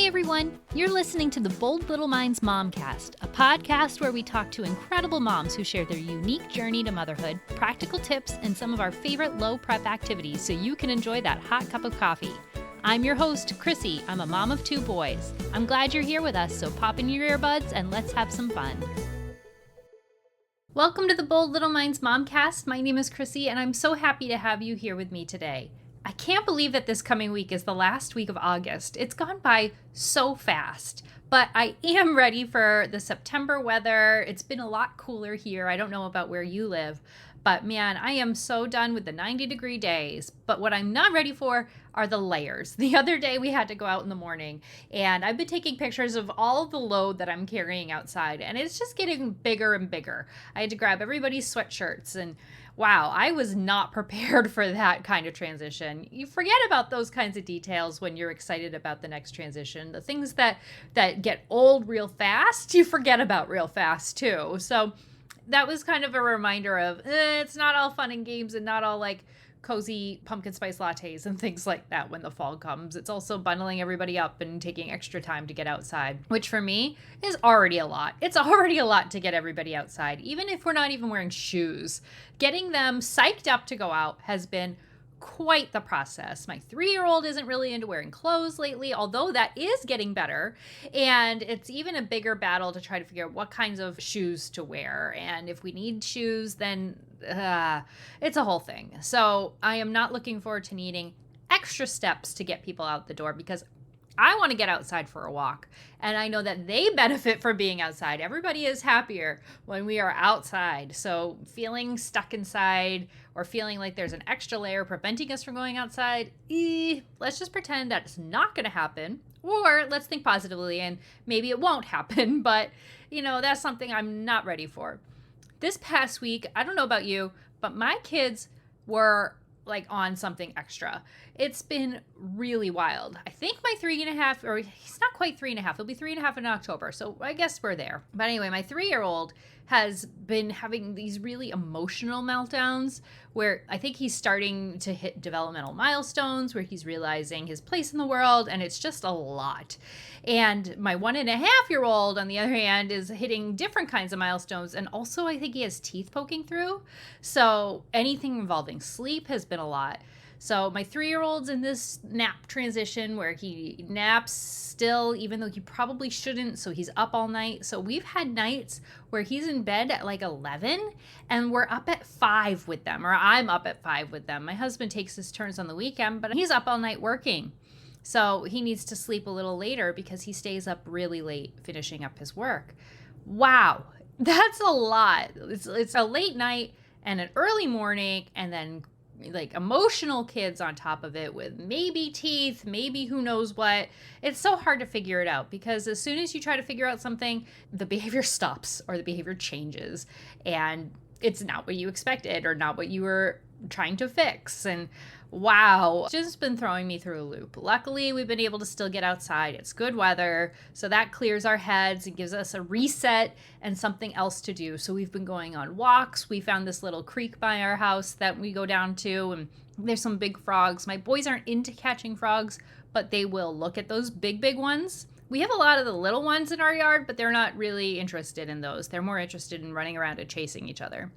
Hi, everyone. You're listening to the Bold Little Minds MomCast, a podcast where we talk to incredible moms who share their unique journey to motherhood, practical tips, and some of our favorite low-prep activities so you can enjoy that hot cup of coffee. I'm your host, Krissy. I'm a mom of 2 boys. I'm glad you're here with us, so pop in your earbuds and let's have some fun. Welcome to the Bold Little Minds MomCast. My name is Krissy, and I'm so happy to have you here with me today. I can't believe that this coming week is the last week of August. It's gone by so fast, but I am ready for the September weather. It's been a lot cooler here. I don't know about where you live, but man, I am so done with the 90-degree days. But what I'm not ready for are the layers. The other day we had to go out in the morning, and I've been taking pictures of all of the load that I'm carrying outside, and it's just getting bigger and bigger. I had to grab everybody's sweatshirts, and wow, I was not prepared for that kind of transition. You forget about those kinds of details when you're excited about the next transition. The things that get old real fast, you forget about real fast too. So that was kind of a reminder of it's not all fun and games and not all like cozy pumpkin spice lattes and things like that when the fall comes. It's also bundling everybody up and taking extra time to get outside, which for me is already a lot. It's already a lot to get everybody outside, even if we're not even wearing shoes. Getting them psyched up to go out has been quite the process. My 3-year-old isn't really into wearing clothes lately, although that is getting better. And it's even a bigger battle to try to figure out what kinds of shoes to wear. And if we need shoes, then it's a whole thing. So I am not looking forward to needing extra steps to get people out the door because I want to get outside for a walk. And I know that they benefit from being outside. Everybody is happier when we are outside. So feeling stuck inside or feeling like there's an extra layer preventing us from going outside, let's just pretend that's not going to happen. Or let's think positively and maybe it won't happen. But, that's something I'm not ready for. This past week, I don't know about you, but my kids were like on something extra. It's been really wild. I think my 3.5, or he's not quite 3.5, he'll be 3.5 in October. So I guess we're there. But anyway, my 3-year-old has been having these really emotional meltdowns where I think he's starting to hit developmental milestones where he's realizing his place in the world, and it's just a lot. And my 1.5-year-old, on the other hand, is hitting different kinds of milestones. And also I think he has teeth poking through. So anything involving sleep has been a lot. So my 3-year-old's in this nap transition where he naps still, even though he probably shouldn't. So he's up all night. So we've had nights where he's in bed at like 11 and we're up at 5 with them, or I'm up at 5 with them. My husband takes his turns on the weekend, but he's up all night working. So he needs to sleep a little later because he stays up really late finishing up his work. Wow, that's a lot. It's a late night and an early morning and then like emotional kids on top of it with maybe teeth, maybe who knows what. It's so hard to figure it out because as soon as you try to figure out something, the behavior stops or the behavior changes and it's not what you expected or not what you were trying to fix. And wow, it's just been throwing me through a loop. Luckily, we've been able to still get outside. It's good weather, so that clears our heads and gives us a reset and something else to do. So we've been going on walks. We found this little creek by our house that we go down to, and there's some big frogs. My boys aren't into catching frogs, but they will look at those big ones. We have a lot of the little ones in our yard, but they're not really interested in those. They're more interested in running around and chasing each other.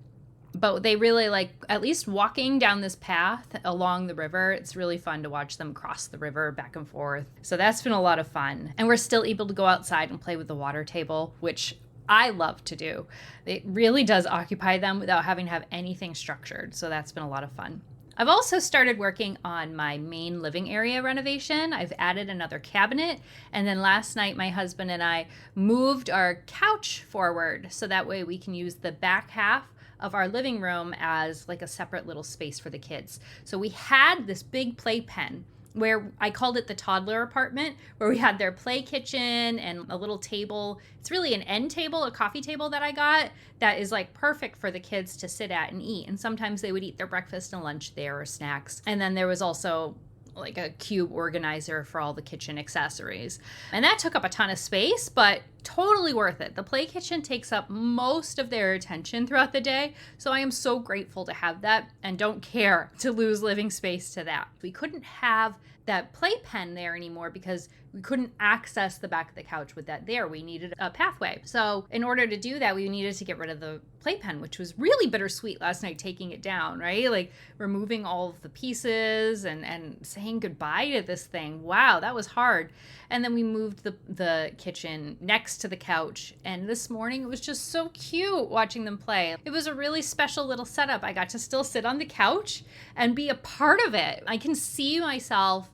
But they really like at least walking down this path along the river. It's really fun to watch them cross the river back and forth. So that's been a lot of fun. And we're still able to go outside and play with the water table, which I love to do. It really does occupy them without having to have anything structured. So that's been a lot of fun. I've also started working on my main living area renovation. I've added another cabinet. And then last night, my husband and I moved our couch forward so that way we can use the back half of our living room as like a separate little space for the kids. So we had this big playpen where I called it the toddler apartment, where we had their play kitchen and a little table. It's really an end table, a coffee table that I got that is like perfect for the kids to sit at and eat. And sometimes they would eat their breakfast and lunch there or snacks. And then there was also like a cube organizer for all the kitchen accessories. And that took up a ton of space, but totally worth it. The play kitchen takes up most of their attention throughout the day, so I am so grateful to have that and don't care to lose living space to that. We couldn't have that playpen there anymore because we couldn't access the back of the couch with that there. We needed a pathway. So in order to do that, we needed to get rid of the playpen, which was really bittersweet last night, taking it down, right? Like removing all of the pieces and saying goodbye to this thing. Wow, that was hard. And then we moved the kitchen next to the couch. And this morning, it was just so cute watching them play. It was a really special little setup. I got to still sit on the couch and be a part of it. I can see myself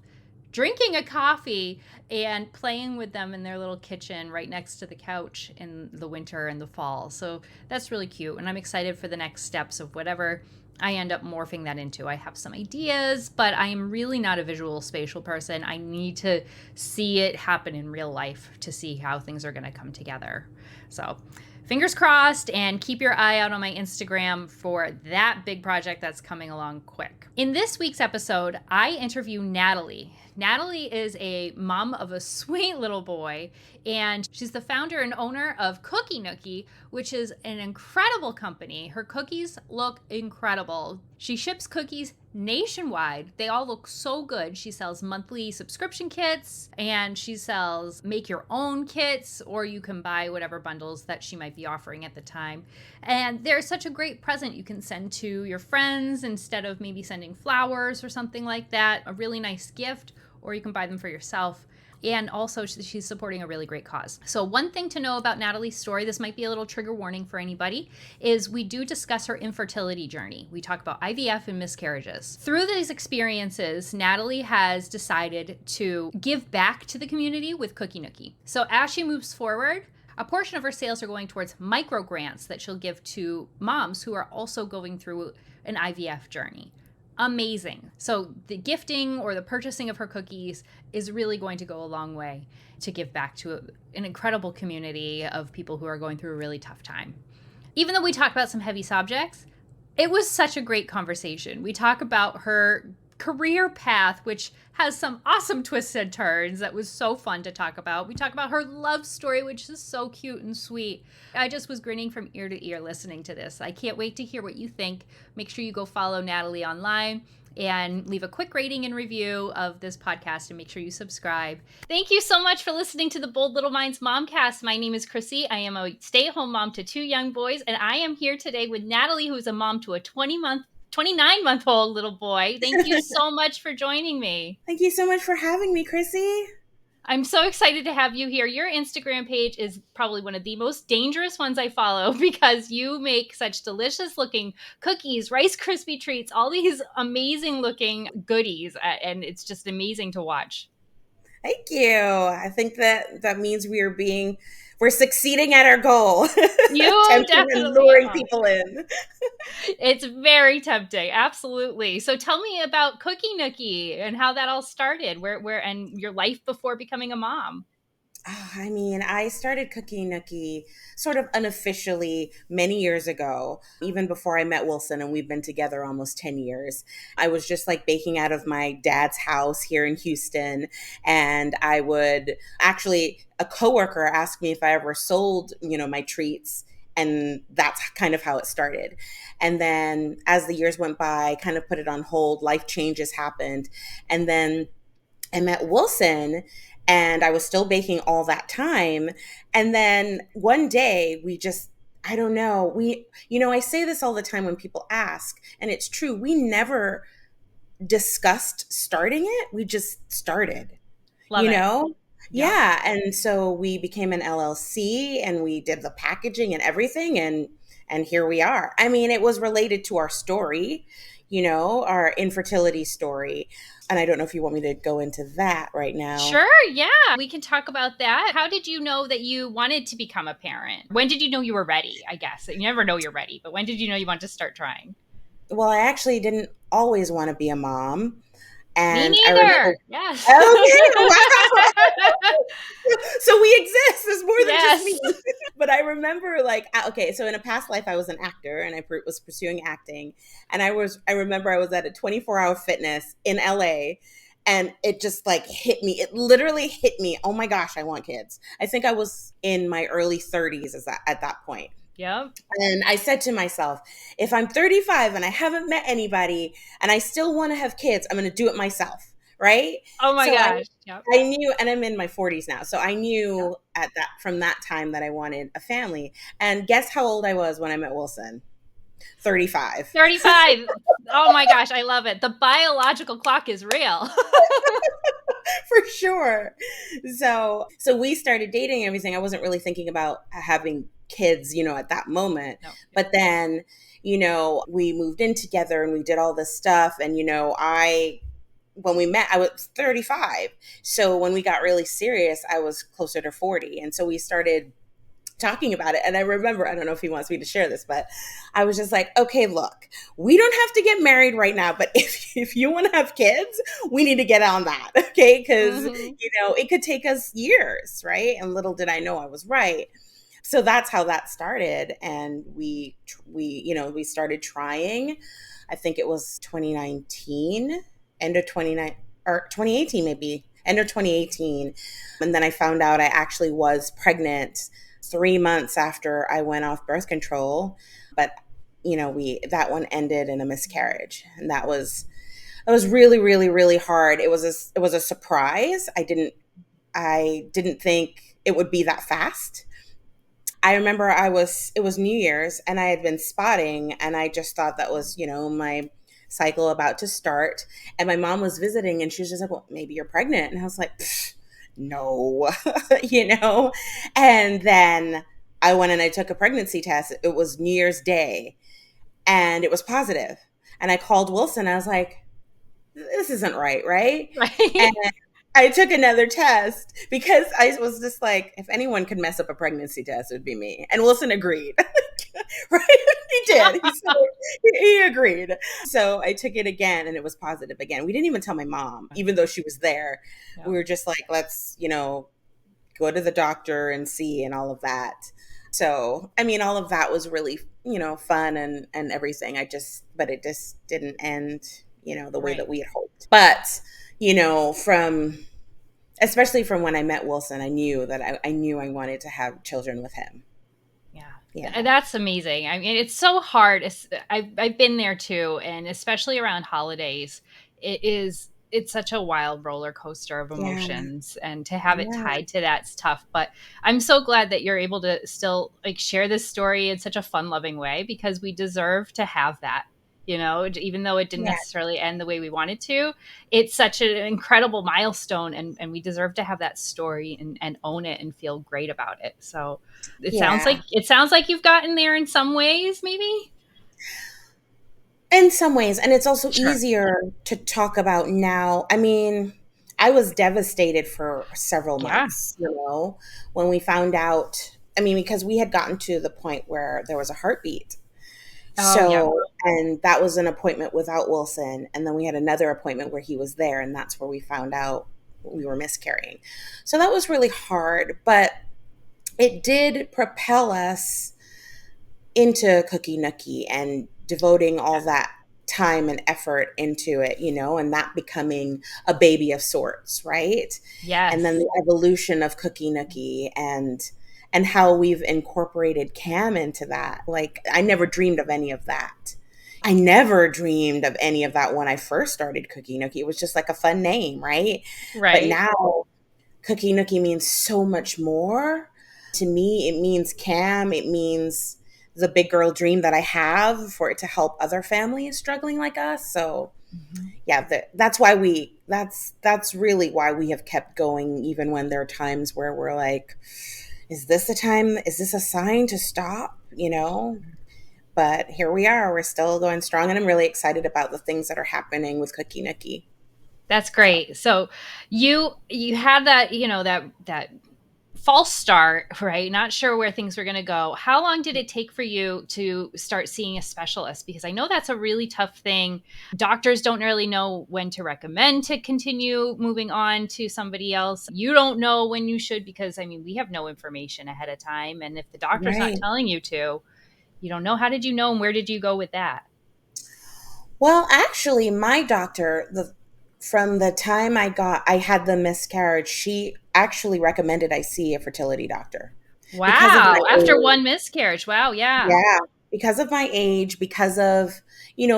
drinking a coffee and playing with them in their little kitchen right next to the couch in the winter and the fall. So that's really cute. And I'm excited for the next steps of whatever I end up morphing that into. I have some ideas, but I am really not a visual spatial person. I need to see it happen in real life to see how things are going to come together. So fingers crossed, and keep your eye out on my Instagram for that big project that's coming along quick. In this week's episode, I interview Natalie. Natalie is a mom of a sweet little boy, and she's the founder and owner of Cookie Nookie, which is an incredible company. Her cookies look incredible. She ships cookies nationwide. They all look so good. She sells monthly subscription kits, and she sells make your own kits, or you can buy whatever bundles that she might be offering at the time. And they're such a great present you can send to your friends instead of maybe sending flowers or something like that. A really nice gift, or you can buy them for yourself. And also, she's supporting a really great cause. So one thing to know about Natalie's story, this might be a little trigger warning for anybody, is we do discuss her infertility journey. We talk about IVF and miscarriages. Through these experiences, Natalie has decided to give back to the community with Cookie Nookie. So as she moves forward, a portion of her sales are going towards micro grants that she'll give to moms who are also going through an IVF journey. Amazing. So the gifting or the purchasing of her cookies is really going to go a long way to give back to an incredible community of people who are going through a really tough time. Even though we talk about some heavy subjects, it was such a great conversation. We talk about her career path, which has some awesome twists and turns that was so fun to talk about. We talk about her love story, which is so cute and sweet. I just was grinning from ear to ear listening to this. I can't wait to hear what you think. Make sure you go follow Natalie online and leave a quick rating and review of this podcast, and make sure you subscribe. Thank you so much for listening to the Bold Little Minds MomCast. My name is Krissy. I am a stay-at-home mom to 2 young boys, and I am here today with Natalie, who is a mom to a 29-month-old little boy. Thank you so much for joining me. Thank you so much for having me, Krissy. I'm so excited to have you here. Your Instagram page is probably one of the most dangerous ones I follow because you make such delicious looking cookies, Rice Krispie treats, all these amazing looking goodies. And it's just amazing to watch. Thank you. I think that means we're succeeding at our goal. You tempting definitely and luring are. people in. It's very tempting. Absolutely. So tell me about Cookie Nookie and how that all started, where and your life before becoming a mom. I started Cookie Nookie sort of unofficially many years ago, even before I met Wilson, and we've been together almost 10 years. I was just like baking out of my dad's house here in Houston, and I would actually, a coworker asked me if I ever sold, my treats, and that's kind of how it started. And then as the years went by, I kind of put it on hold. Life changes happened. And then I met Wilson, and I was still baking all that time. And then one day I don't know, I say this all the time when people ask, and it's true. We never discussed starting it. We just started, Love it. Yeah. And so we became an LLC, and we did the packaging and everything. And here we are. I mean, it was related to our story, our infertility story. And I don't know if you want me to go into that right now. Sure, yeah. We can talk about that. How did you know that you wanted to become a parent? When did you know you were ready, I guess? You never know you're ready, but when did you know you wanted to start trying? Well, I actually didn't always want to be a mom. And me neither. Yes. Okay, wow. So we exist. There's more than just me. But I remember so in a past life, I was an actor, and I was pursuing acting. And I remember I was at a 24-hour fitness in LA, And it just like hit me. It literally hit me. Oh my gosh, I want kids. I think I was in my early 30s at that point. Yep. And I said to myself, if I'm 35 and I haven't met anybody and I still want to have kids, I'm going to do it myself. Right. Oh my So gosh. Yep. I knew, and I'm in my 40s now. So I Yep. knew from that time that I wanted a family. And guess how old I was when I met Wilson? 35. 35. Oh my gosh, I love it. The biological clock is real. For sure. So we started dating and everything. I wasn't really thinking about having kids, at that moment. No. But then, we moved in together and we did all this stuff. And, when we met, I was 35. So when we got really serious, I was closer to 40. And so we started talking about it. And I remember, I don't know if he wants me to share this, but I was just like, okay, look, we don't have to get married right now, but if you want to have kids, we need to get on that. Okay. Because, it could take us years. Right. And little did I know I was right. So that's how that started. And we started trying. I think it was 2019, end of 29 or 2018, maybe end of 2018. And then I found out I actually was pregnant 3 months after I went off birth control. But, that one ended in a miscarriage. And that was really, really, really hard. It was a surprise. I didn't think it would be that fast. I remember it was New Year's and I had been spotting and I just thought that was, my cycle about to start. And my mom was visiting and she was just like, well, maybe you're pregnant. And I was like, no, And then I went and I took a pregnancy test. It was New Year's Day and it was positive. And I called Wilson. I was like, this isn't right, right? Right. And I took another test because I was just like, if anyone could mess up a pregnancy test, it would be me. And Wilson agreed. Right? He did. He agreed. So I took it again and it was positive again. We didn't even tell my mom, even though she was there. Yeah. We were just like, let's, go to the doctor and see and all of that. So, all of that was really, fun and everything. But it just didn't end, the way that we had hoped. But, especially from when I met Wilson, I knew that I knew I wanted to have children with him. Yeah. That's amazing. I mean, it's so hard. I've been there too. And especially around holidays, it's such a wild roller coaster of emotions, and to have it tied to that's tough. But I'm so glad that you're able to still share this story in such a fun loving way, because we deserve to have that. Even though it didn't necessarily end the way we wanted to, it's such an incredible milestone, and we deserve to have that story and own it and feel great about it. So it sounds like you've gotten there in some ways, maybe. In some ways. And it's also easier to talk about now. I was devastated for several months, when we found out, because we had gotten to the point where there was a heartbeat. And that was an appointment without Wilson. And then we had another appointment where he was there. And that's where we found out we were miscarrying. So that was really hard, but it did propel us into Cookie Nookie and devoting all that time and effort into it, and that becoming a baby of sorts, right? Yes. And then the evolution of Cookie Nookie and how we've incorporated Cam into that. I never dreamed of any of that. I never dreamed of any of that when I first started Cookie Nookie. It was just like a fun name, right? Right. But now Cookie Nookie means so much more. To me, it means Cam. It means the big girl dream that I have for it to help other families struggling like us. So that's why that's really why we have kept going, even when there are times where we're like, is this a time? Is this a sign to stop? But here we are. We're still going strong, and I'm really excited about the things that are happening with Cookie Nookie. That's great. So you had that, that false start, right? Not sure where things were going to go. How long did it take for you to start seeing a specialist? Because I know that's a really tough thing. Doctors don't really know when to recommend to continue moving on to somebody else. You don't know when you should, because we have no information ahead of time. And if the doctor's not telling you to, you don't know. How did you know, and where did you go with that? Well, actually, my doctor, from the time I had the miscarriage, she actually recommended I see a fertility doctor because of my Wow. After age. one miscarriage. Wow. Yeah. Yeah, because of my age, because of,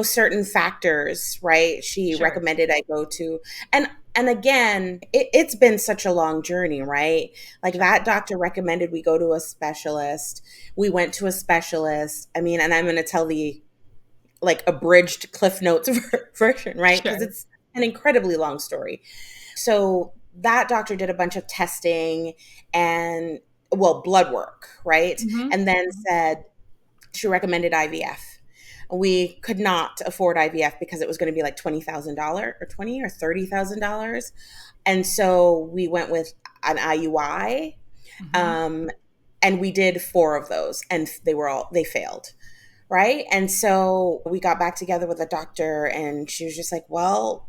certain factors, right? She Sure. recommended I go to, and and again, it's been such a long journey, right? Like Sure. that doctor recommended we go to a specialist. We went to a specialist. I mean, and I'm going to tell the like abridged Cliff Notes version, right? Because Sure. it's an incredibly long story. So that doctor did a bunch of testing and, well, blood work, right? Hmm. And then said she recommended IVF. We could not afford IVF because it was going to be like $20,000 or 20 or $30,000. And so we went with an IUI. Hmm. Um, and we did 4 of those and they failed. Right. And so we got back together with a doctor and she was just like, well,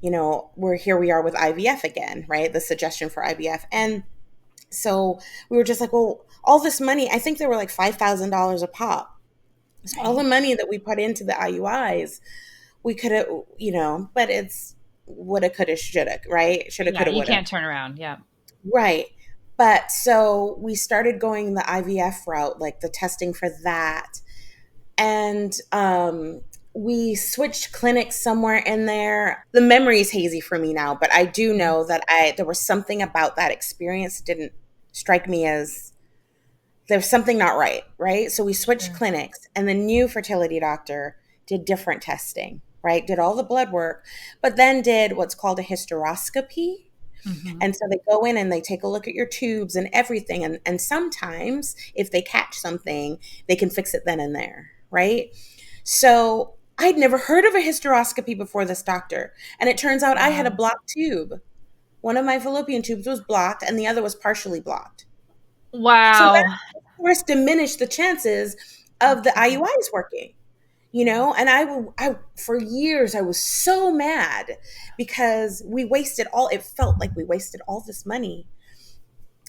we are with IVF again, right? The suggestion for IVF. And so we were just like, well, all this money, I think they were like $5,000 a pop. So all the Right. money that we put into the IUIs, we could have, but it's woulda, coulda, shoulda, right? Shoulda, Yeah. coulda, You woulda. can't turn around. Yeah. Right. But so we started going the IVF route, like the testing for that. And we switched clinics somewhere in there. The memory's hazy for me now, but I do Mhm. know that there was something about that experience that didn't strike me as there's something not right, right? So we switched Sure. clinics and the new fertility doctor did different testing, right? Did all the blood work, but then did what's called a hysteroscopy. Hmm. And so they go in and they take a look at your tubes and everything. And sometimes if they catch something, they can fix it then and there, right? So I'd never heard of a hysteroscopy before this doctor. And it turns out I had a Wow. blocked tube. One of my fallopian tubes was blocked and the other was partially blocked. So Wow. that, of course, diminished the chances of the Absolutely. IUIs working, and for years, I was so mad because it felt like we wasted all this money,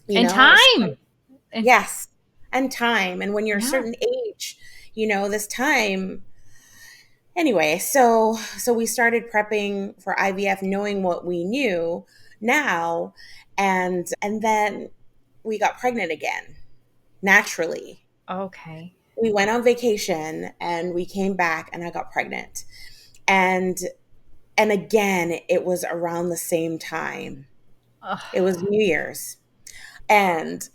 And So, time. And yes, and time. And when you're a yeah. certain age, this time, anyway, so we started prepping for IVF, knowing what we knew now. And then we got pregnant again, naturally. Okay. We went on vacation and we came back and I got pregnant. And and again, it was around the same time. It was Ugh. New Year's. And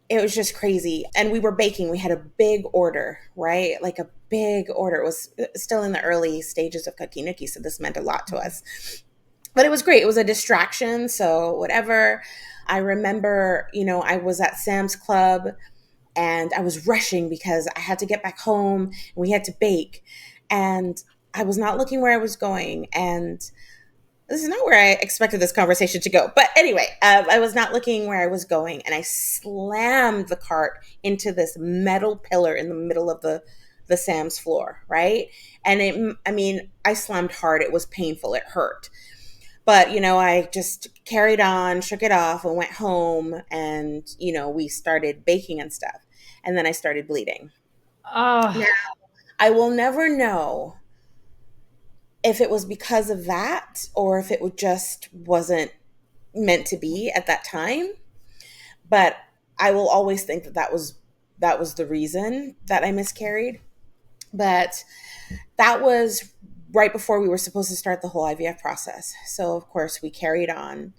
it was just crazy. And we were baking. We had a big order, right? Like a big order. It was still in the early stages of Cookie Nookie, so this meant a lot to us. But it was great. It was a distraction, so whatever. I remember, I was at Sam's Club and I was rushing because I had to get back home and we had to bake. And I was not looking where I was going. And this is not where I expected this conversation to go. But anyway, I was not looking where I was going. And I slammed the cart into this metal pillar in the middle of the Sam's floor, right? And I slammed hard. It was painful. It hurt. But, I just carried on, shook it off, and went home. And, we started baking and stuff. And then I started bleeding. Oh. Now, I will never know if it was because of that or if it just wasn't meant to be at that time. But I will always think that was the reason that I miscarried. But that was right before we were supposed to start the whole IVF process. So of course we carried on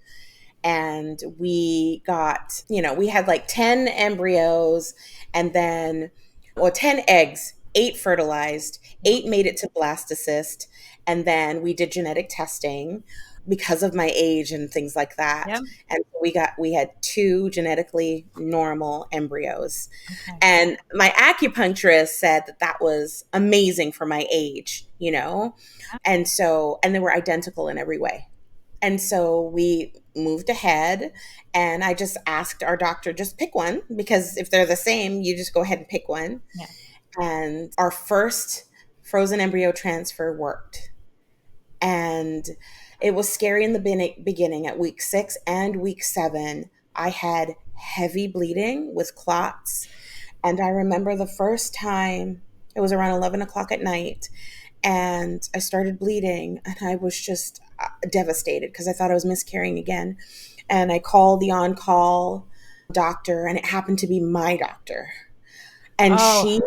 and we got, we had like 10 embryos and then, well, 10 eggs, 8 fertilized, 8 made it to blastocyst. And then we did genetic testing because of my age and things like that. Yep. And we had 2 genetically normal embryos. Okay. And my acupuncturist said that that was amazing for my age, and they were identical in every way. And so we moved ahead and I just asked our doctor, just pick one because if they're the same, you just go ahead and pick one. Yeah. And our first frozen embryo transfer worked. And it was scary in the beginning at week 6 and week 7. I had heavy bleeding with clots. And I remember the first time, it was around 11 o'clock at night. and I started bleeding, and I was just devastated because I thought I was miscarrying again. And I called the on-call doctor, and it happened to be my doctor. And Oh, she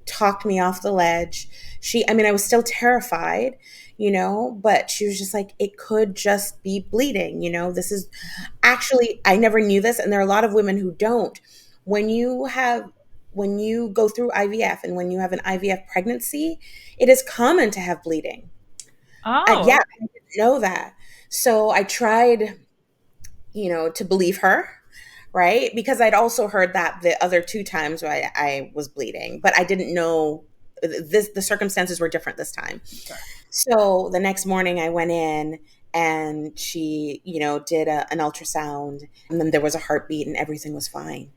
talked me off the ledge. I mean, I was still terrified, but she was just like, it could just be bleeding. This is actually, I never knew this. And there are a lot of women who don't. When you have, when you go through IVF and when you have an IVF pregnancy, it is common to have bleeding. Yeah, oh, I didn't know that. So I tried, to believe her, right? Because I'd also heard that the other two times I was bleeding, but I didn't know the circumstances were different this time. sure. So the next morning I went in, and she, did an ultrasound, and then there was a heartbeat and everything was fine.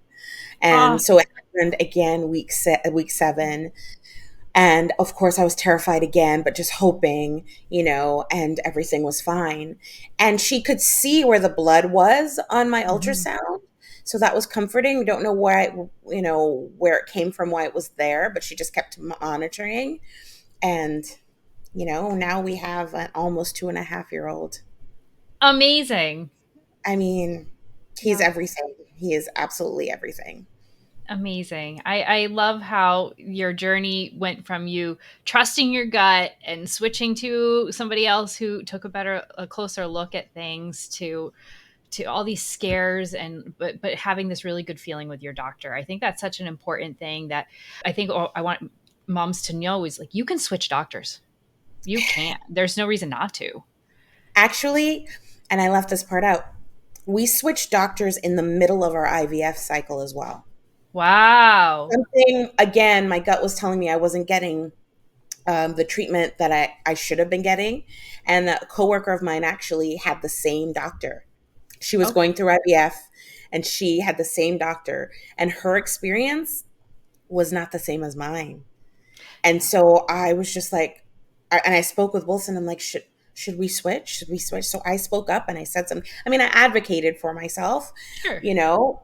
Oh, And so it happened again week 7. And of course, I was terrified again, but just hoping, and everything was fine. And she could see where the blood was on my mhm. ultrasound. So that was comforting. We don't know where it came from, why it was there, but she just kept monitoring. And, now we have an almost 2.5-year-old. Amazing. I mean, he's Yeah. everything. He is absolutely everything. Amazing. I love how your journey went from you trusting your gut and switching to somebody else who took a closer look at things to all these scares and but having this really good feeling with your doctor. I think that's such an important thing that I think I want moms to know is like you can switch doctors. You can. There's no reason not to. Actually, and I left this part out, we switched doctors in the middle of our IVF cycle as well. Wow. Something, again, my gut was telling me I wasn't getting the treatment that I should have been getting. And a coworker of mine actually had the same doctor. She was Okay. going through IVF, and she had the same doctor, and her experience was not the same as mine. And so I was just like, and I spoke with Wilson. I'm like, should we switch? Should we switch? So I spoke up and I said something. I mean, I advocated for myself, Sure. you know,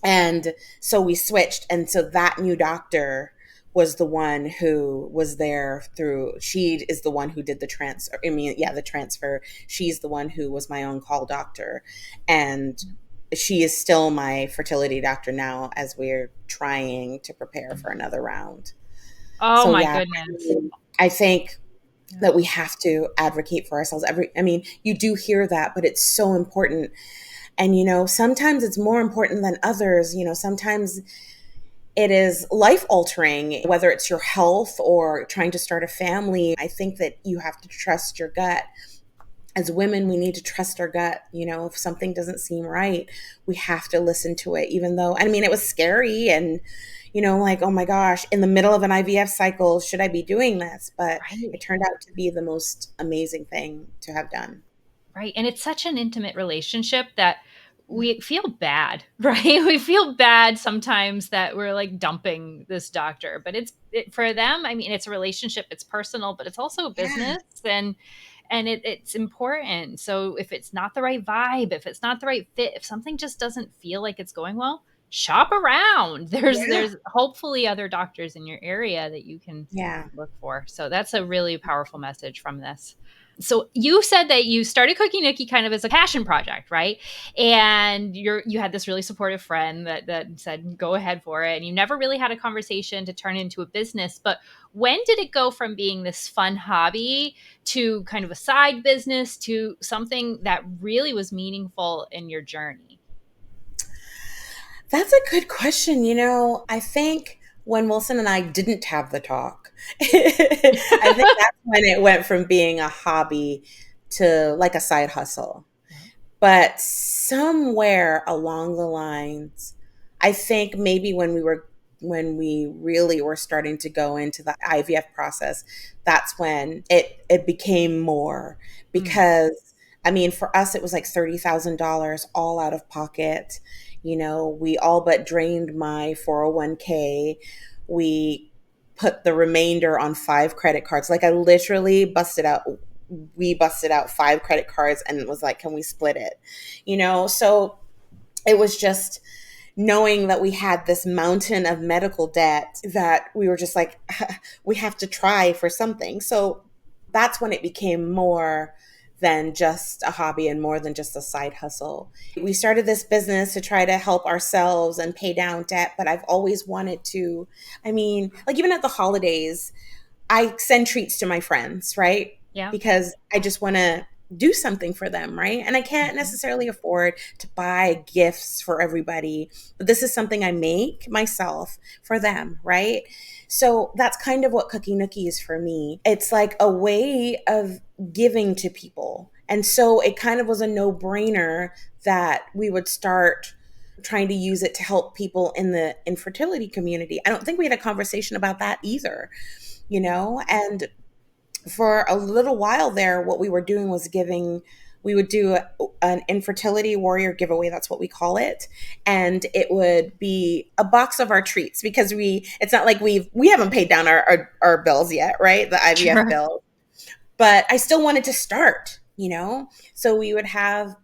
and so we switched. And so that new doctor was the one who was there through, she is the one who did the transfer. I mean, yeah, the transfer. She's the one who was my own call doctor. And she is still my fertility doctor now as we're trying to prepare for another round. Oh So my yeah, goodness. I think Yeah. that we have to advocate for ourselves. I mean, you do hear that, but it's so important. And sometimes it's more important than others. Sometimes it is life altering, whether it's your health or trying to start a family. I think that you have to trust your gut. As women, we need to trust our gut. If something doesn't seem right, we have to listen to it, even though, I mean, it was scary and, like, oh my gosh, in the middle of an IVF cycle, should I be doing this? But it Right. turned out to be the most amazing thing to have done. Right. And it's such an intimate relationship that we feel bad, right? We feel bad sometimes that we're like dumping this doctor, but for them, I mean, it's a relationship, it's personal, but it's also a Yeah. business and it's important. So if it's not the right vibe, if it's not the right fit, if something just doesn't feel like it's going well, shop around. Yeah. There's hopefully other doctors in your area that you can Yeah. look for. So that's a really powerful message from this. So you said that you started Cookie Nookie kind of as a passion project, right? And you had this really supportive friend that said go ahead for it, and you never really had a conversation to turn into a business. But when did it go from being this fun hobby to kind of a side business to something that really was meaningful in your journey? That's a good question. I think when Wilson and I didn't have the talk, I think that's when it went from being a hobby to like a side hustle. But somewhere along the lines, I think maybe when we really were starting to go into the IVF process, that's when it became more, Mm, because I mean, for us it was like $30,000 all out of pocket. We all but drained my 401k. We put the remainder on 5 credit cards. Like, I literally busted out we busted out 5 credit cards and it was like, can we split it? So it was just, knowing that we had this mountain of medical debt that we were just like, we have to try for something. So that's when it became more than just a hobby and more than just a side hustle. We started this business to try to help ourselves and pay down debt, but I've always wanted to, I mean, like even at the holidays, I send treats to my friends, right? Yeah. Because I just want to do something for them, right? And I can't necessarily afford to buy gifts for everybody, but this is something I make myself for them, right? So that's kind of what Cookie Nookie is for me. It's like a way of giving to people. And so it kind of was a no-brainer that we would start trying to use it to help people in the infertility community. I don't think we had a conversation about that either, you know? And for a little while there, what we were doing was we would do an infertility warrior giveaway. That's what we call it. And it would be a box of our treats because it's not like we haven't paid down our bills yet, right? The IVF Sure. bill. But I still wanted to start, you know? So we would have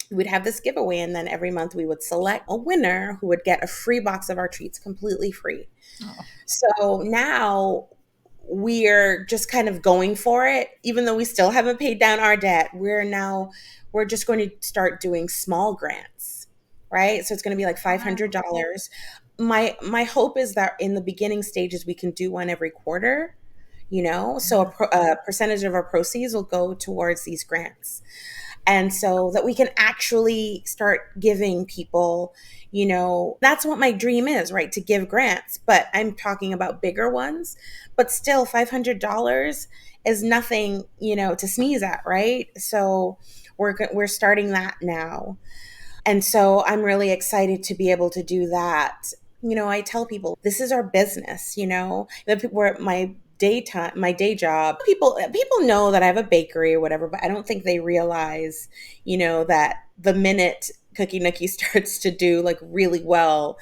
this giveaway, and then every month we would select a winner who would get a free box of our treats completely free. Oh. So now we're just kind of going for it, even though we still haven't paid down our debt. We're just going to start doing small grants, right? So it's going to be like $500. My hope is that in the beginning stages we can do one every quarter, you know, so a percentage of our proceeds will go towards these grants. And so that we can actually start giving people, you know, that's what my dream is, right? To give grants, but I'm talking about bigger ones, but still $500 is nothing, you know, to sneeze at, right? So we're starting that now. And so I'm really excited to be able to do that. You know, I tell people this is our business, you know, where my day job, people know that I have a bakery or whatever, but I don't think they realize, you know, that the minute Cookie Nookie starts to do like really well,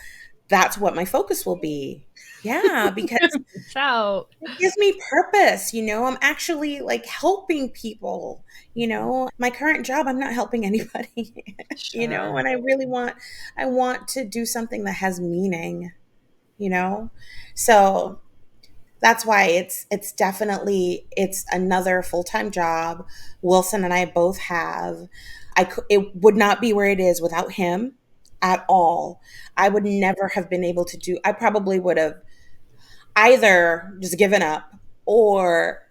that's what my focus will be. Yeah, because So, it gives me purpose, you know. I'm actually like helping people, you know. My current job, I'm not helping anybody, you know, sure. and I want to do something that has meaning, you know. So that's why it's definitely it's another full-time job. Wilson and I both have. It would not be where it is without him at all. I would never have been able to do. I probably would have either just given up or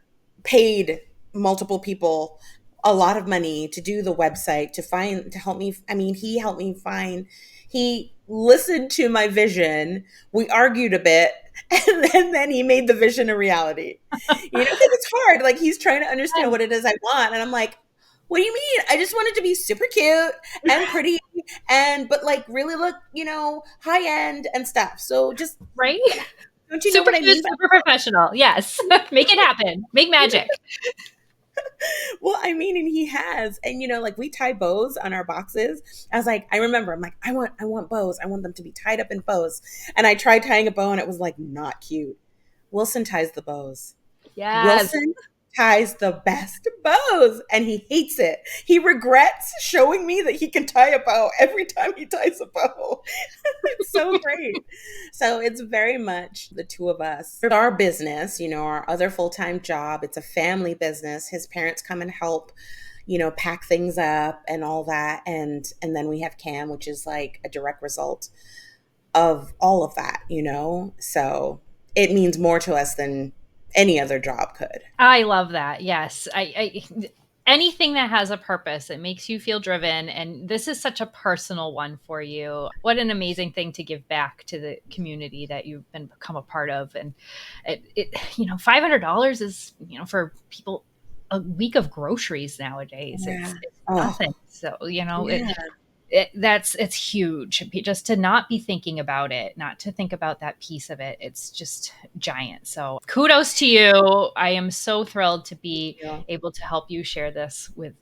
paid multiple people a lot of money to do the website to help me. I mean, he helped me find, he listened to my vision. We argued a bit and then he made the vision a reality. You know, because it's hard. Like he's trying to understand what it is I want. And I'm like, what do you mean? I just want it to be super cute and pretty and but like really look, you know, high end and stuff. So just Right? don't you know Super what I cute, mean by super professional. Yes. Make it happen. Make magic. well, I mean, and he has, and you know, like we tie bows on our boxes. I was like, I remember, I'm like, I want bows. I want them to be tied up in bows. And I tried tying a bow, and it was like not cute. Wilson ties the bows. Yes. Wilson ties the best bows, and he hates it. He regrets showing me that he can tie a bow every time he ties a bow. It's so great. So it's very much the two of us. Our business, you know, our other full-time job, it's a family business. His parents come and help, you know, pack things up and all that. And then we have Cam, which is like a direct result of all of that, you know? So it means more to us than any other job could. I love that. Yes. Anything that has a purpose, it makes you feel driven. And this is such a personal one for you. What an amazing thing to give back to the community that you've become a part of. And you know, $500 is, you know, for people a week of groceries nowadays. Yeah. It's Oh, nothing. So, you know, yeah. it's huge just to not be thinking about it, not to think about that piece of it. It's just giant. So kudos to you. I am so thrilled to be Yeah. able to help you share this with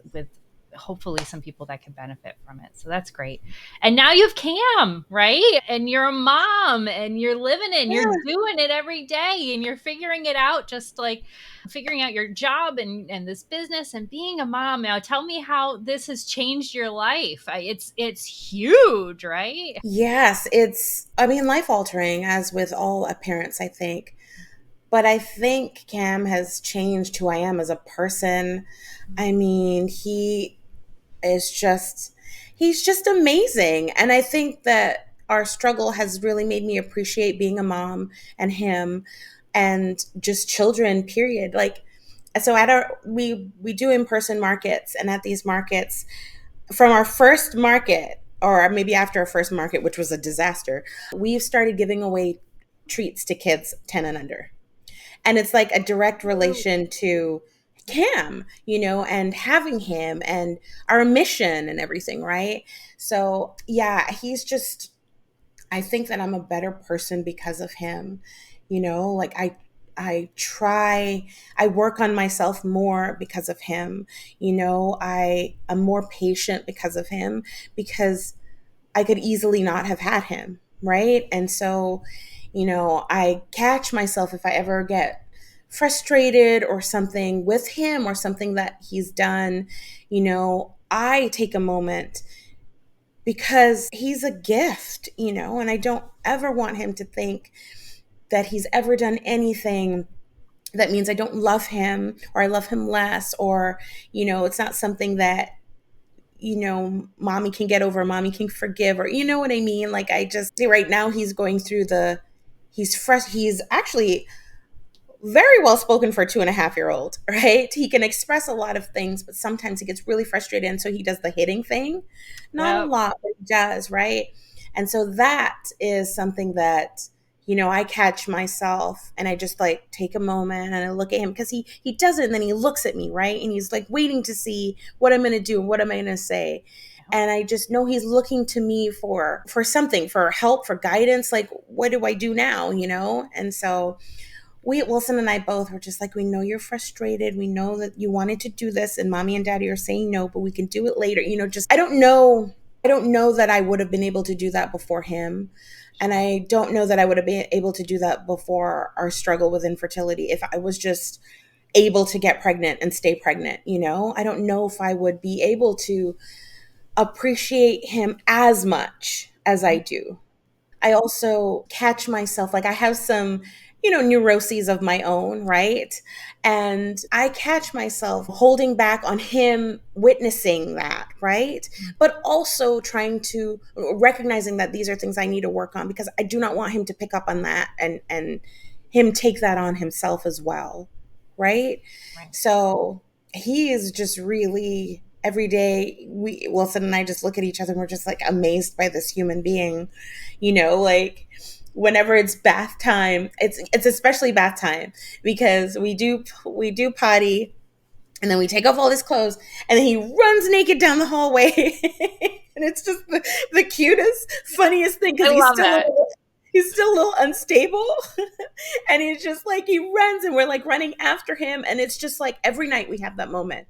hopefully some people that can benefit from it. So that's great. And now you have Cam, right? And you're a mom and you're living it and you're doing it every day and you're figuring it out, just like figuring out your job and this business and being a mom. Now tell me how this has changed your life. It's huge, right? Yes, life altering, as with all parents, I think. But I think Cam has changed who I am as a person. I mean, he's just amazing. And I think that our struggle has really made me appreciate being a mom and him and just children, period. Like, so we do in-person markets, and at these markets, from our first market, or maybe after our first market, which was a disaster, we've started giving away treats to kids 10 and under. And it's like a direct relation to Cam, and having him and our mission and everything, right? So yeah, I think that I'm a better person because of him. Like I work on myself more because of him. I am more patient because of him, because I could easily not have had him, right? And so, I catch myself if I ever get frustrated or something with him or something that he's done, I take a moment, because he's a gift, and I don't ever want him to think that he's ever done anything that means I don't love him or I love him less, or, it's not something that, mommy can get over, mommy can forgive, or you know what I mean? Like, right now he's going through he's actually very well spoken for a 2.5-year-old, right? He can express a lot of things, but sometimes he gets really frustrated. And so he does the hitting thing. Not a lot, but he does, right? And so that is something that, I catch myself and I just like take a moment and I look at him, because he does it and then he looks at me, right? And he's like waiting to see what I'm going to do and what am I going to say. And I just know he's looking to me for something, for help, for guidance. Like, what do I do now? And so Wilson and I both were just like, we know you're frustrated. We know that you wanted to do this and mommy and daddy are saying no, but we can do it later. I don't know that I would have been able to do that before him. And I don't know that I would have been able to do that before our struggle with infertility. If I was just able to get pregnant and stay pregnant, I don't know if I would be able to appreciate him as much as I do. I also catch myself, like I have some, neuroses of my own, right? And I catch myself holding back on him witnessing that, right? But also recognizing that these are things I need to work on, because I do not want him to pick up on that and him take that on himself as well, right? So he is just really, every day, Wilson and I just look at each other and we're just like amazed by this human being, like whenever it's bath time, it's especially bath time, because we do potty and then we take off all his clothes and then he runs naked down the hallway. And it's just the cutest, funniest thing, because he's still a little unstable. And he's just like, he runs and we're like running after him. And it's just like every night we have that moment.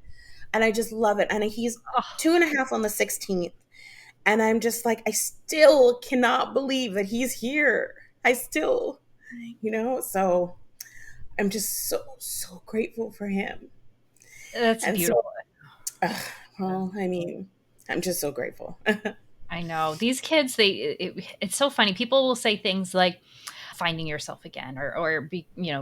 And I just love it. And he's 2.5 on the 16th. And I'm just like, I still cannot believe that he's here. I still, so I'm just so, so grateful for him. That's beautiful. I'm just so grateful. I know. These kids, it's so funny. People will say things like finding yourself again or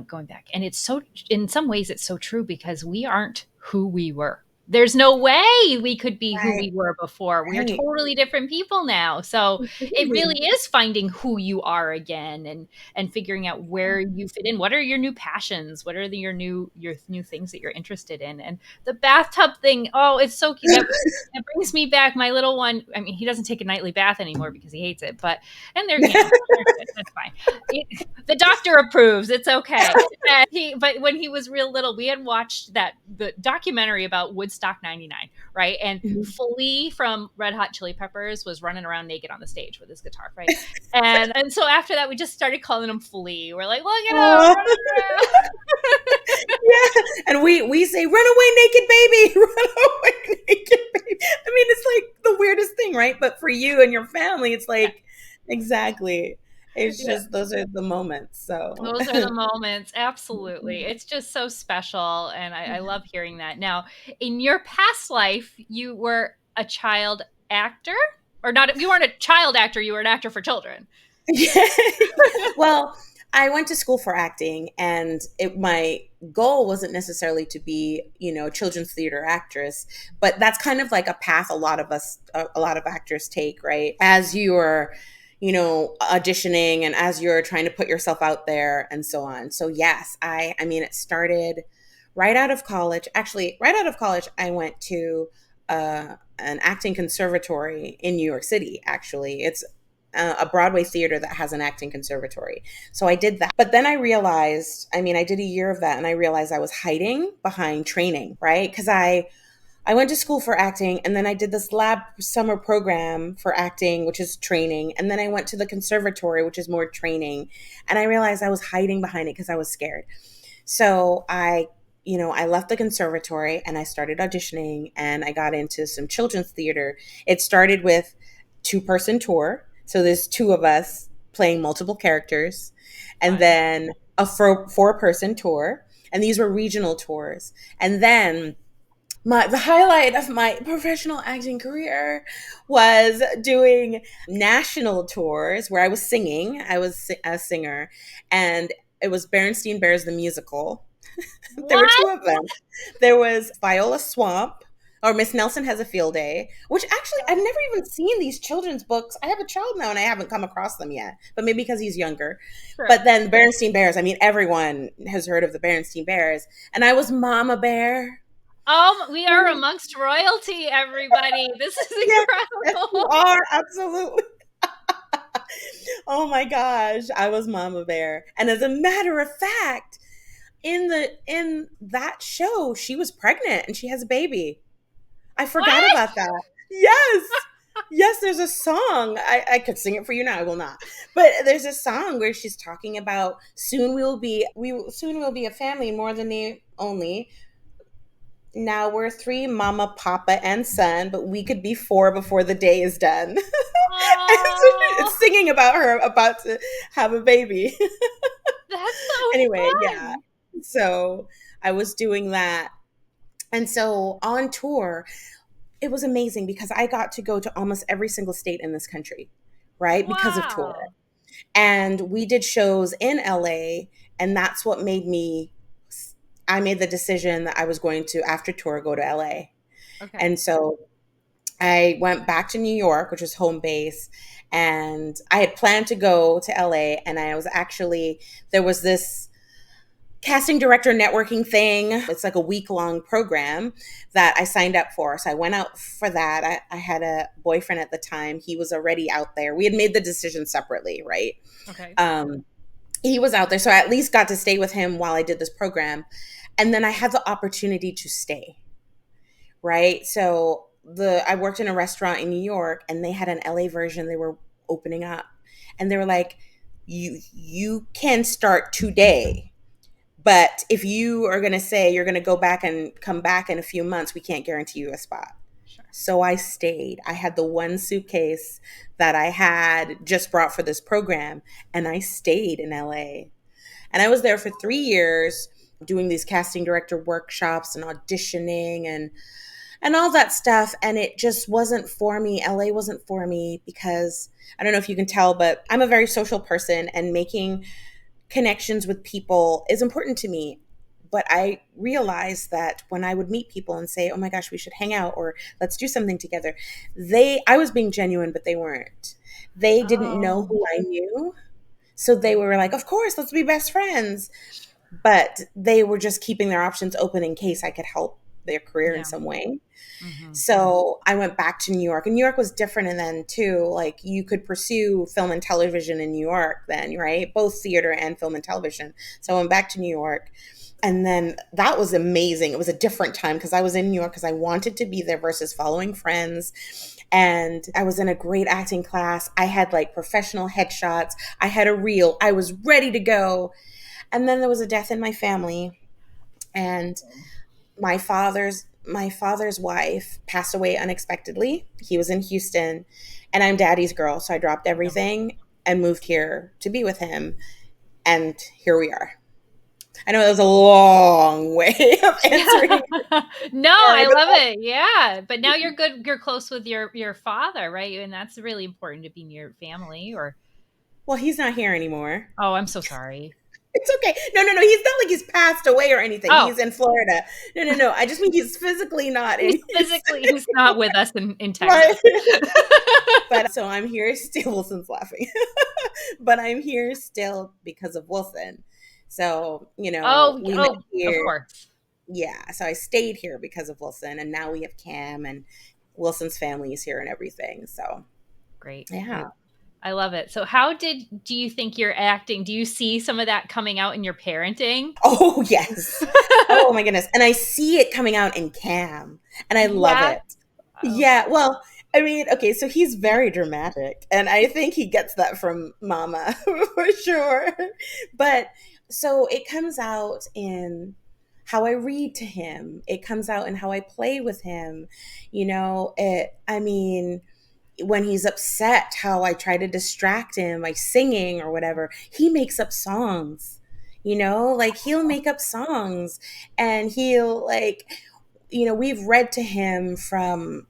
going back. And it's so, in some ways it's so true, because we aren't who we were. There's no way we could be who we were before. We are totally different people now. So it really is finding who you are again and figuring out where you fit in. What are your new passions? What are your new things that you're interested in? And the bathtub thing, oh, it's so cute. That brings me back. My little one, I mean, he doesn't take a nightly bath anymore because he hates it, and they're good. That's fine. The doctor approves. It's okay. But when he was real little, we had watched the documentary about Woodstock 99, right? And Flea from Red Hot Chili Peppers was running around naked on the stage with his guitar, right? And so after that, we just started calling him Flea. We're like, look at him running around. Yeah, and we say, run away naked baby, run away naked baby. mean, it's like the weirdest thing, right? But for you and your family, it's like, exactly. It's Yeah. just, those are the moments. So, Those are the moments. Absolutely. It's just so special. And I love hearing that. Now, in your past life, you were a child actor, or not? You weren't a child actor, you were an actor for children. yeah. Well, I went to school for acting, and my goal wasn't necessarily to be, children's theater actress, but that's kind of like a path a lot of us, a lot of actors take, right? As you're, auditioning and as you're trying to put yourself out there and so on. So yes, I mean, it started right out of college. Actually, right out of college, I went to an acting conservatory in New York City. Actually, it's a Broadway theater that has an acting conservatory. So I did that. But then I realized, I mean, I did a year of that and I realized I was hiding behind training, right? Because I went to school for acting and then I did this lab summer program for acting, which is training. And then I went to the conservatory, which is more training. And I realized I was hiding behind it because I was scared. So I left the conservatory and I started auditioning and I got into some children's theater. It started with two-person tour. So there's two of us playing multiple characters, and Fun. then a four-person tour. And these were regional tours. And then the highlight of my professional acting career was doing national tours where I was singing. I was a singer, and it was Berenstain Bears the musical. There were two What? of them. There was Viola Swamp, or Miss Nelson Has a Field Day, which actually I've never even seen these children's books. I have a child now and I haven't come across them yet, but maybe because he's younger. Sure. But then Berenstain Bears, I mean, everyone has heard of the Berenstain Bears. And I was Mama Bear. We are amongst royalty, everybody. This is Yes, yes, you incredible. are. Absolutely. Oh my gosh. I was Mama Bear. And as a matter of fact, in that show, she was pregnant and she has a baby. I forgot What? about that. Yes. Yes, there's a song. I could sing it for you now. I will not. But there's a song where she's talking about soon soon we'll be a family, more than name only. Now we're three, mama, papa, and son, but we could be four before the day is done. And so Oh, it's singing about her about to have a baby. that's so Anyway, yeah. fun. So I was doing that. And so on tour, it was amazing because I got to go to almost every single state in this country, right? Because of tour. Wow. And we did shows in LA, and that's what I made the decision that I was going to, after tour, go to LA. Okay. And so I went back to New York, which was home base, and I had planned to go to LA. And there was this casting director networking thing. It's like a week-long program that I signed up for. So I went out for that. I had a boyfriend at the time. He was already out there. We had made the decision separately, right? Okay. He was out there. So I at least got to stay with him while I did this program. And then I had the opportunity to stay, right? So I worked in a restaurant in New York and they had an LA version they were opening up. And they were like, you can start today. But if you are going to say you're going to go back and come back in a few months, we can't guarantee you a spot. Sure. So I stayed. I had the one suitcase that I had just brought for this program, and I stayed in LA. And I was there for 3 years doing these casting director workshops and auditioning and all that stuff. And it just wasn't for me. LA wasn't for me because I don't know if you can tell, but I'm a very social person, and making connections with people is important to me. But I realized that when I would meet people and say, oh my gosh, we should hang out or let's do something together, I was being genuine, but they weren't. They didn't know Oh, who I knew. So they were like, of course, let's be best friends. But they were just keeping their options open in case I could help their career in yeah. some way. Mm-hmm. So I went back to New York, and New York was different. And then too, like, you could pursue film and television in New York then, right? Both theater and film and television. So I went back to New York, and then that was amazing. It was a different time because I was in New York because I wanted to be there versus following friends. And I was in a great acting class. I had like professional headshots. I had a reel. I was ready to go. And then there was a death in my family. And my father's my father's wife passed away unexpectedly. He was in Houston, and I'm daddy's girl. So I dropped everything and moved here to be with him. And here we are. I know that was a long way of answering. No, Sorry, I but love it. Yeah. But now you're good. You're close with your father, right? And that's really important to be near your family or well, he's not here anymore. oh, I'm so sorry. It's okay. No. He's not like he's passed away or anything. Oh, He's in Florida. No. I just mean he's physically not he's in physically he's not with us in right. Texas. But so I'm here still. Wilson's laughing. But I'm here still because of Wilson. So, Oh, we met oh, of here. course. Yeah. So I stayed here because of Wilson. And now we have Cam and Wilson's family is here and everything. So, Great. yeah. I love it. So do you think you're acting? Do you see some of that coming out in your parenting? Oh, yes. Oh, my goodness. And I see it coming out in Cam and I love Yeah. it. Oh, Yeah. Well, I mean, okay, so he's very dramatic and I think he gets that from mama for sure. But so it comes out in how I read to him. It comes out in how I play with him. I mean, when he's upset, how I try to distract him by singing or whatever. He makes up songs, like he'll make up songs and he'll like, we've read to him from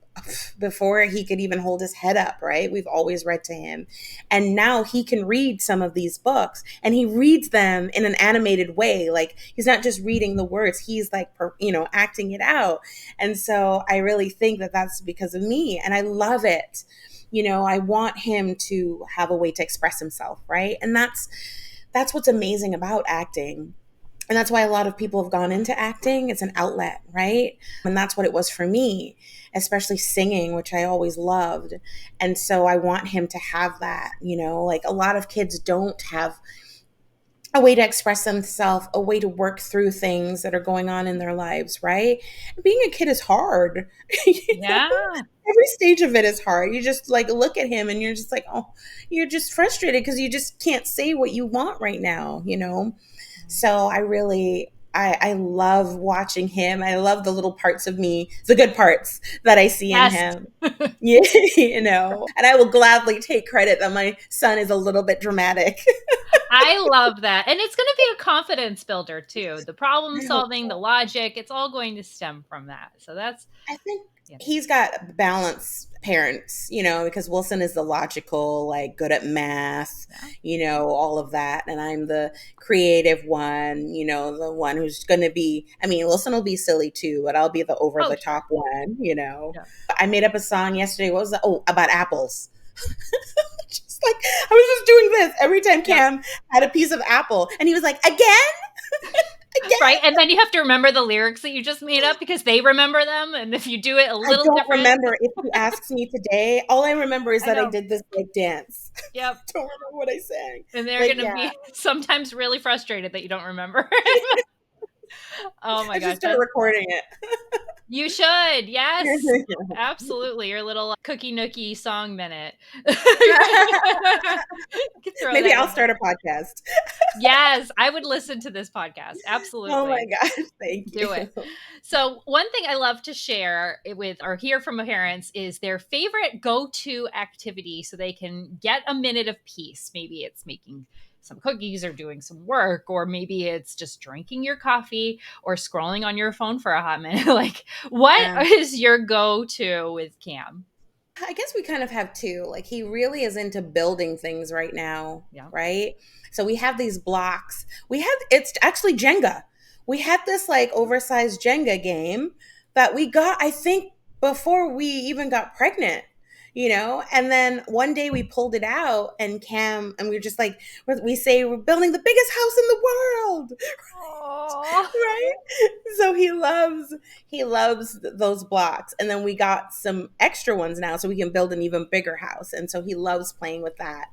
before he could even hold his head up, right? We've always read to him. And now he can read some of these books and he reads them in an animated way. Like he's not just reading the words, he's like, acting it out. And so I really think that that's because of me and I love it. I want him to have a way to express himself, right? And that's what's amazing about acting. And that's why a lot of people have gone into acting. It's an outlet, right? And that's what it was for me, especially singing, which I always loved. And so I want him to have that, like a lot of kids don't have a way to express themselves, a way to work through things that are going on in their lives, right? Being a kid is hard. yeah. Every stage of it is hard. You just like look at him and you're just like, oh, you're just frustrated because you just can't say what you want right now. So I love watching him. I love the little parts of me, the good parts that I see in Yes. him. Yeah, and I will gladly take credit that my son is a little bit dramatic. I love that. And it's going to be a confidence builder too. The problem I hope solving, so. the logic, it's all going to stem from that. So that's, I think yeah. he's got balanced parents, because Wilson is the logical, like good at math, all of that. And I'm the creative one, the one who's going to be, I mean, Wilson will be silly too, but I'll be the over the top one. Yeah. I made up a song yesterday. What was that? Oh, about apples. Just like, I was just doing this every time Cam had a piece of apple. And he was like, again? Again? Right. And then you have to remember the lyrics that you just made up because they remember them. And if you do it a I little don't different. remember. If you ask me today, all I remember is that I did this like dance. Yep. I don't remember what I sang. And they're going to be sometimes really frustrated that you don't remember. Oh my I gosh. just start recording it. You should. Yes. Absolutely. Your little Cookie Nookie song minute. Maybe I'll start a podcast. Yes, I would listen to this podcast. Absolutely. Oh my gosh. Thank you. Do it. So one thing I love to share with or hear from parents is their favorite go-to activity so they can get a minute of peace. Maybe it's making some cookies or doing some work, or maybe it's just drinking your coffee or scrolling on your phone for a hot minute. Like, what is your go-to with Cam? I guess we kind of have two. Like he really is into building things right now, right? So we have these blocks. It's actually Jenga. We had this like oversized Jenga game that we got, I think, before we even got pregnant. And then one day we pulled it out and Cam, and we were just like, we say we're building the biggest house in the world. Right? So he loves those blocks. And then we got some extra ones now so we can build an even bigger house. And so he loves playing with that.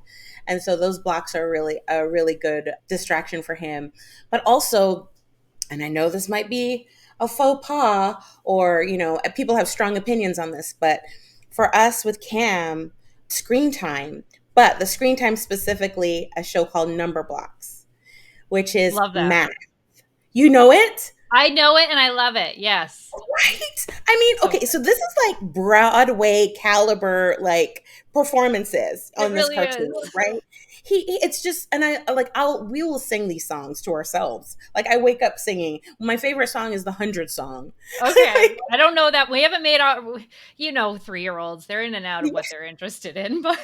And so those blocks are really a really good distraction for him. But also, and I know this might be a faux pas or, people have strong opinions on this, but for us with Cam, screen time, but the screen time specifically, a show called Number Blocks, which is math. You know it? I know it and I love it. Yes. Right? I mean, So okay, so this is like Broadway caliber like performances it on this really is. cartoon, right? It's just, and I like, we will sing these songs to ourselves. Like I wake up singing. My favorite song is the 100 song. Okay. I don't know that we haven't made our, 3-year-olds, they're in and out of what they're interested in, but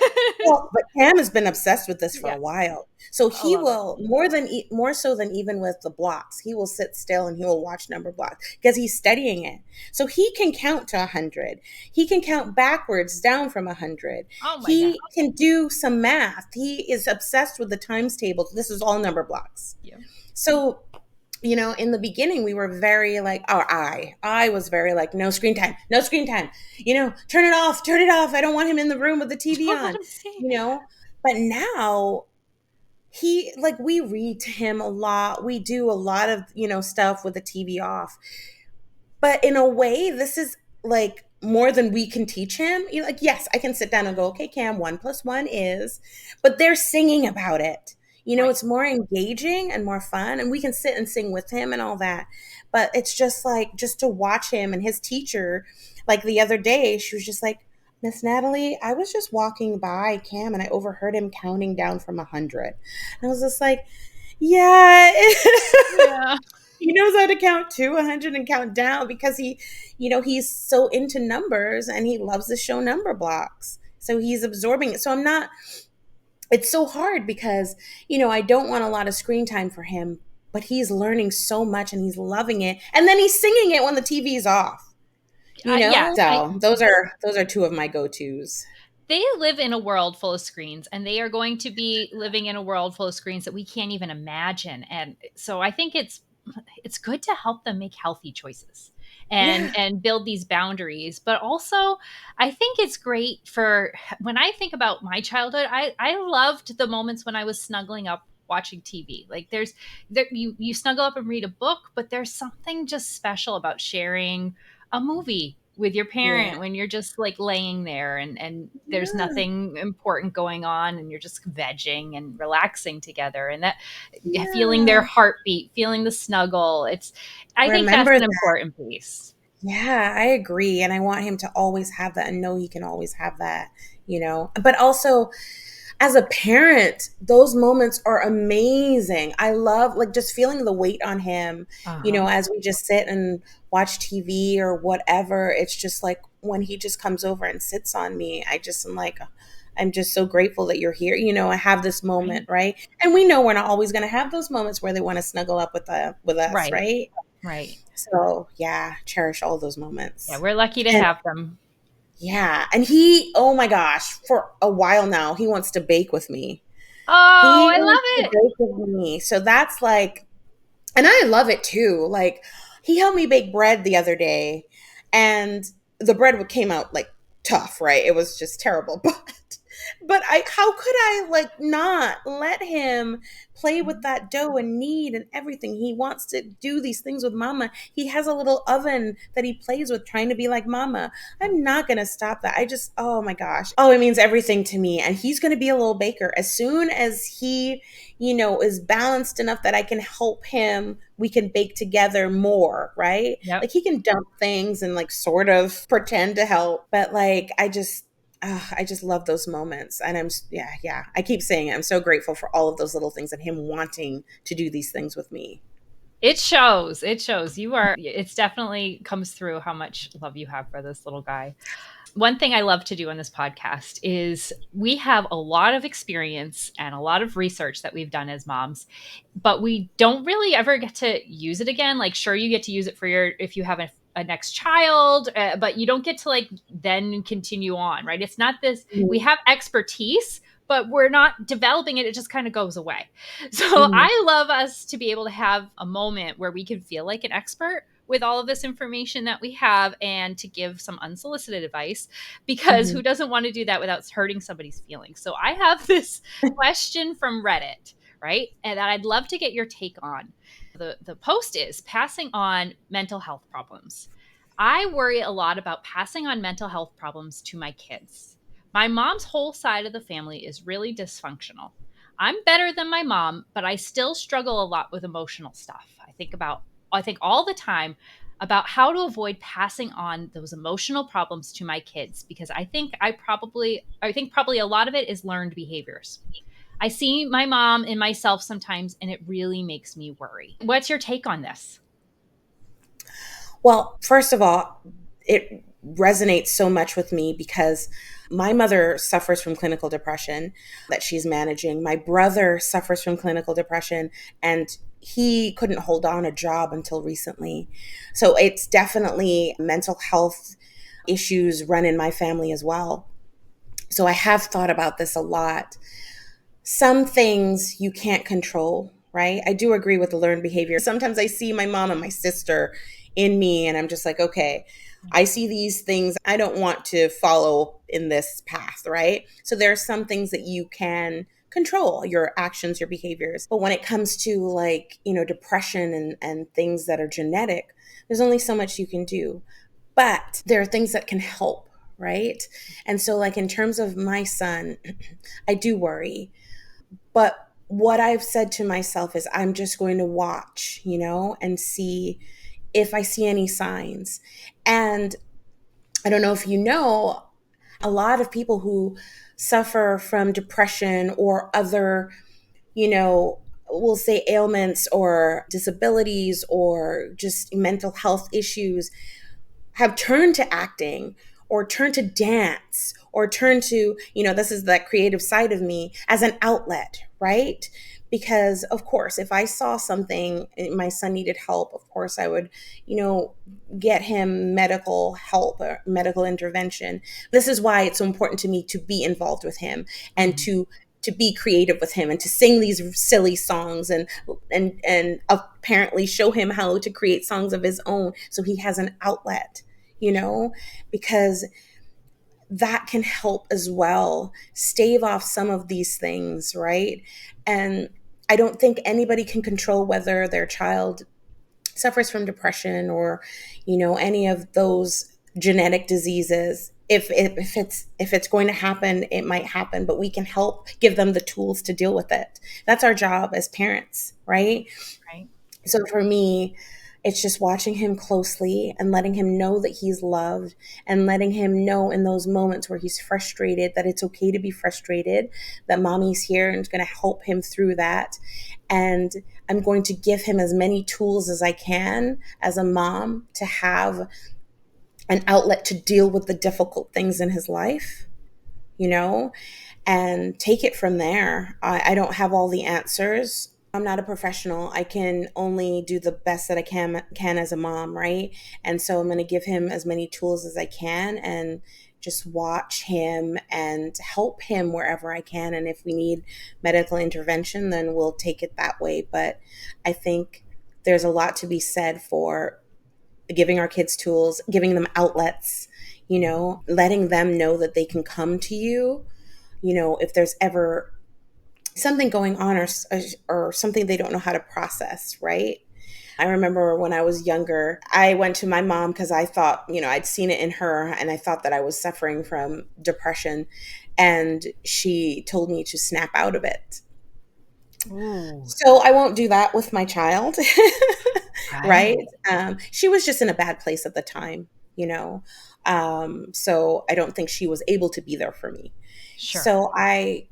Well, but Cam has been obsessed with this for yeah, a while. So I he love it. will more so than even with the blocks. He will sit still and he will watch number blocks because he's studying it. So he can count to 100. He can count backwards down from 100. Oh my God. He can do some math. He is obsessed with the times tables. This is all number blocks. Yeah. So in the beginning we were very like, or I was very like, no screen time, no screen time, turn it off, turn it off. I don't want him in the room with the TV Don't let on, him see. you know. But now he, like, we read to him a lot, we do a lot of stuff with the TV off, but in a way this is like more than we can teach him. Like, yes, I can sit down and go, okay, Cam, 1 + 1 is, but they're singing about it. Right. It's more engaging and more fun, and we can sit and sing with him and all that. But it's just like, just to watch him, and his teacher, like the other day, she was just like, Miss Natalie, I was just walking by Cam and I overheard him counting down from 100. And I was just like, yeah. Yeah. He knows how to count to 100 and count down because he's so into numbers and he loves to show number blocks. So he's absorbing it. So it's so hard because, I don't want a lot of screen time for him, but he's learning so much and he's loving it. And then he's singing it when the TV's off, Yeah. So those are two of my go-tos. They live in a world full of screens, and they are going to be living in a world full of screens that we can't even imagine. And so I think it's good to help them make healthy choices Yeah. and build these boundaries. But also I think it's great for, when I think about my childhood, I loved the moments when I was snuggling up watching TV. Like you snuggle up and read a book, but there's something just special about sharing a movie with your Yeah. parent when you're just like laying there, and there's Yeah. nothing important going on, and you're just vegging and relaxing together, and that feeling their Yeah. heartbeat, feeling the snuggle. I think that's Remember an that. important piece. Yeah, I agree. And I want him to always have that and know he can always have that. But also, as a parent, those moments are amazing. I love, like, just feeling the weight on him, Uh-huh. as we just sit and watch TV or whatever. It's just like when he just comes over and sits on me, I just am like, I'm just so grateful that you're here. I have this Right. moment, right? And we know we're not always going to have those moments where they want to snuggle up with us, Right. right? Right. So yeah, cherish all those Yeah, moments. we're lucky to And have them. yeah, and he, oh my gosh, for a while now, he wants to bake with me. Oh, He I wants to love it. bake with me. So that's like, and I love it too. Like, he helped me bake bread the other day, and the bread came out like tough, right? It was just terrible. But how could I like not let him play with that dough and knead and everything? He wants to do these things with mama. He has a little oven that he plays with, trying to be like mama. I'm not gonna stop that. I just, oh my gosh. Oh, it means everything to me. And he's gonna be a little baker. As soon as he, is balanced enough that I can help him, we can bake together more, right? Yep. Like, he can dump things and like sort of pretend to help, but like, I just love those moments. And yeah. I keep saying it. I'm so grateful for all of those little things and him wanting to do these things with me. It shows. It shows. It's definitely comes through how much love you have for this little guy. One thing I love to do on this podcast is we have a lot of experience and a lot of research that we've done as moms, but we don't really ever get to use it again. Like, sure, you get to use it for if you have a next child, but you don't get to like then continue on, right? It's not this, we Mhm. have expertise, but we're not developing it. It just kind of goes away. So Mhm. I love us to be able to have a moment where we can feel like an expert with all of this information that we have, and to give some unsolicited advice, because who Mhm. doesn't want to do that without hurting somebody's feelings? So I have this question from Reddit, right? And that I'd love to get your take on. The post is passing on mental health problems. I worry a lot about passing on mental health problems to my kids. My mom's whole side of the family is really dysfunctional. I'm better than my mom, but I still struggle a lot with emotional stuff. I think all the time about how to avoid passing on those emotional problems to my kids, because I think probably a lot of it is learned behaviors. I see my mom in myself sometimes, and it really makes me worry. What's your take on this? Well, first of all, it resonates so much with me because my mother suffers from clinical depression that she's managing. My brother suffers from clinical depression, and he couldn't hold on a job until recently. So it's definitely mental health issues run in my family as well. So I have thought about this a lot. Some things you can't control, right? I do agree with the learned behavior. Sometimes I see my mom and my sister in me, and I'm just like, okay, I see these things. I don't want to follow in this path, right? So there are some things that you can control, your actions, your behaviors. But when it comes to like, depression and things that are genetic, there's only so much you can do. But there are things that can help, right? And so, like, in terms of my son, I do worry. But what I've said to myself is I'm just going to watch, and see if I see any signs. And I don't know if you know, a lot of people who suffer from depression or other, we'll say ailments or disabilities or just mental health issues have turned to acting or turned to dance or turned to, this is that creative side of me as an outlet, right? Because of course, if I saw something, my son needed help, of course I would, get him medical help or medical intervention. This is why it's so important to me to be involved with him and to be creative with him and to sing these silly songs and apparently show him how to create songs of his own so he has an outlet, because that can help as well stave off some of these things, right? And I don't think anybody can control whether their child suffers from depression or, any of those genetic diseases. If it's going to happen, it might happen, but we can help give them the tools to deal with it. That's our job as parents, right? Right. So for me, it's just watching him closely and letting him know that he's loved and letting him know in those moments where he's frustrated that it's okay to be frustrated, that mommy's here and is going to help him through that. And I'm going to give him as many tools as I can as a mom to have an outlet to deal with the difficult things in his life, you know, and take it from there. I don't have all the answers. I'm not a professional. I can only do the best that I can as a mom, right? And so I'm going to give him as many tools as I can and just watch him and help him wherever I can. And if we need medical intervention, then we'll take it that way. But I think there's a lot to be said for giving our kids tools, giving them outlets, letting them know that they can come to you, if there's ever something going on or something they don't know how to process, right? I remember when I was younger, I went to my mom because I thought, I'd seen it in her and I thought that I was suffering from depression. And she told me to snap out of it. Ooh. So I won't do that with my child, right? Right. She was just in a bad place at the time, so I don't think she was able to be there for me. Sure. So I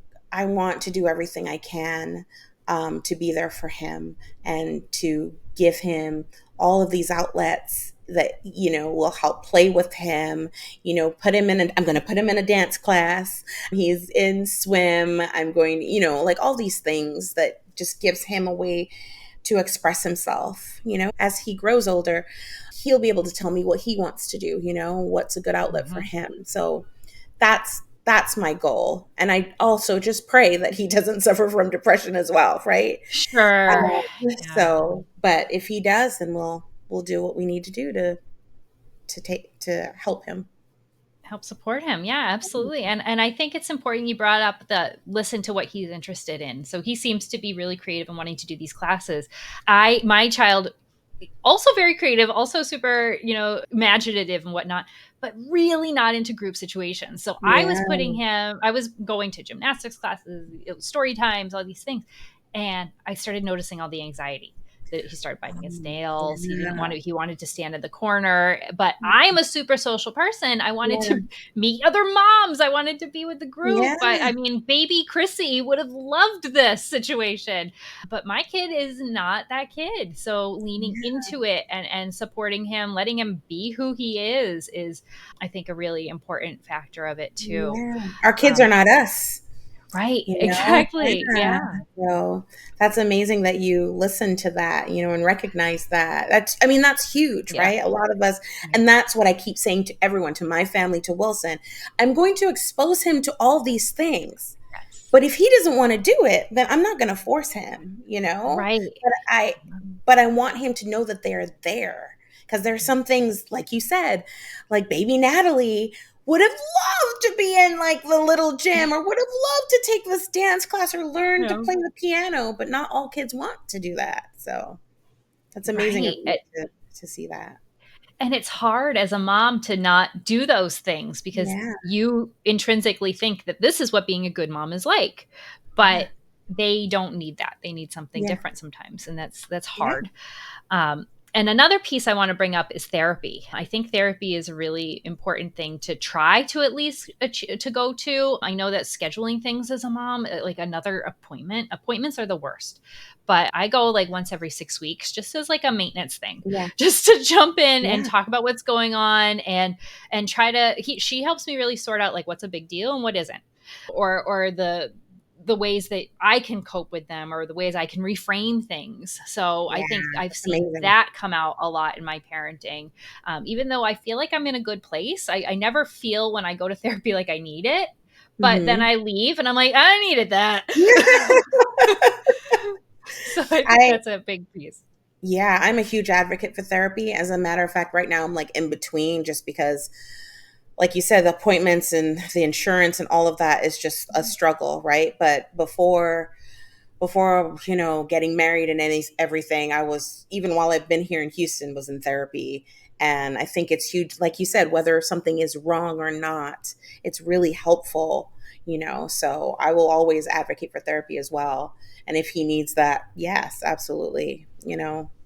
want to do everything I can to be there for him and to give him all of these outlets that will help play with him. I'm going to put him in a dance class. He's in swim. I'm going like all these things that just gives him a way to express himself. As he grows older, he'll be able to tell me what he wants to do, what's a good outlet for Mhm. him. So that's my goal. And I also just pray that he doesn't suffer from depression as well, right? Sure. Yeah. So, but if he does, then we'll do what we need to do to help him. Help support him. Yeah, absolutely. And I think it's important you brought up the listen to what he's interested in. So he seems to be really creative and wanting to do these classes. My child, also very creative, also super, imaginative and whatnot, but really not into group situations. So Yeah. I was going to gymnastics classes, story times, all these things. And I started noticing all the anxiety. he started biting his Oh, nails. yeah. He wanted to stand in the corner, but I'm a super social person. I wanted Yeah. to meet other moms. I wanted to be with the group. Yeah. I mean, baby Krissy would have loved this situation, but my kid is not that kid. So leaning into it and supporting him, letting him be who he is, I think, a really important factor of it too. Yeah. Our kids are not us. Right. You know? Exactly. Yeah. Yeah. So that's amazing that you listen to that, and recognize that. That's huge, Yeah. right? A lot of us, Yeah. and that's what I keep saying to everyone, to my family, to Wilson. I'm going to expose him to all these things. Yes. But if he doesn't want to do it, then I'm not going to force him. Right. But I want him to know that they're there. Because there's some things, like you said, like baby Natalie would have loved to be in like the little gym, or would have loved to take this dance class or learn to Yeah. play the piano, but not all kids want to do that. So that's amazing of Right. you to see that. And it's hard as a mom to not do those things because Yeah. you intrinsically think that this is what being a good mom is like. Yeah. But they don't need that. They need something Yeah. different sometimes. And that's Yeah. hard. And another piece I want to bring up is therapy. I think therapy is a really important thing to try to at least to go to. I know that scheduling things as a mom, like another appointments are the worst. But I go like once every 6 weeks, just as like a maintenance thing, Yeah. just to jump in and Yeah. talk about what's going on and try to. She helps me really sort out like what's a big deal and what isn't, or the ways that I can cope with them or the ways I can reframe things. So I Yeah. think I've That's seen amazing. that come out a lot in my parenting. Even though I feel like I'm in a good place, I never feel when I go to therapy like I need it. But then Mm-hmm. I leave and I'm like, I needed that. So I think I that's a big piece. Yeah, I'm a huge advocate for therapy. As a matter of fact, right now I'm like in between, just because, like you said, the appointments and the insurance and all of that is just a struggle, right? But before getting married and everything, I was, even while I've been here in Houston, was in therapy. And I think it's huge, like you said, whether something is wrong or not, it's really helpful. So I will always advocate for therapy as well. And if he needs that, yes, absolutely.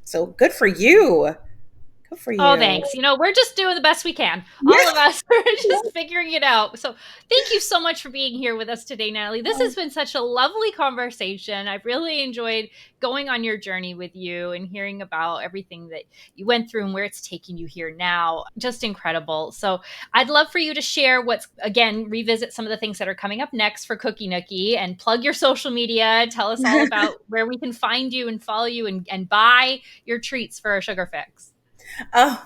So good for you. Good for Oh, you. thanks. We're just doing the best we can. Yeah. All of us are just figuring it out. So, thank you so much for being here with us today, Natalie. This has been such a lovely conversation. I've really enjoyed going on your journey with you and hearing about everything that you went through and where it's taking you here now. Just incredible. So, I'd love for you to share revisit some of the things that are coming up next for Cookie Nookie and plug your social media. Tell us all about where we can find you and follow you and buy your treats for a sugar fix. Oh,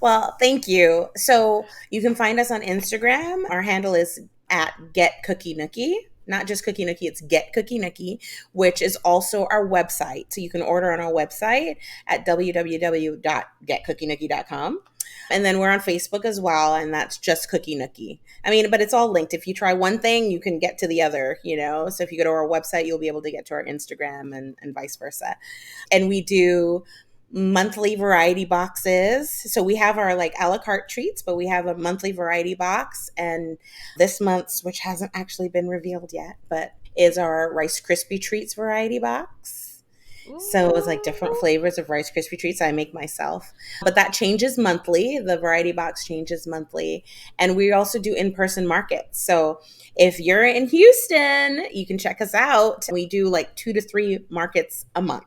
well, thank you. So you can find us on Instagram. Our handle is at Get Cookie Nookie. Not just Cookie Nookie, it's Get Cookie Nookie, which is also our website. So you can order on our website at www.getcookienookie.com. And then we're on Facebook as well, and that's just Cookie Nookie. But it's all linked. If you try one thing, you can get to the other. So if you go to our website, you'll be able to get to our Instagram and vice versa. And we do monthly variety boxes. So we have our like a la carte treats, but we have a monthly variety box. And this month's, which hasn't actually been revealed yet, but is our Rice Krispie Treats variety box. So it's like different flavors of Rice Krispie Treats I make myself. But that changes monthly. The variety box changes monthly. And we also do in-person markets. So if you're in Houston, you can check us out. We do like 2 to 3 markets a month.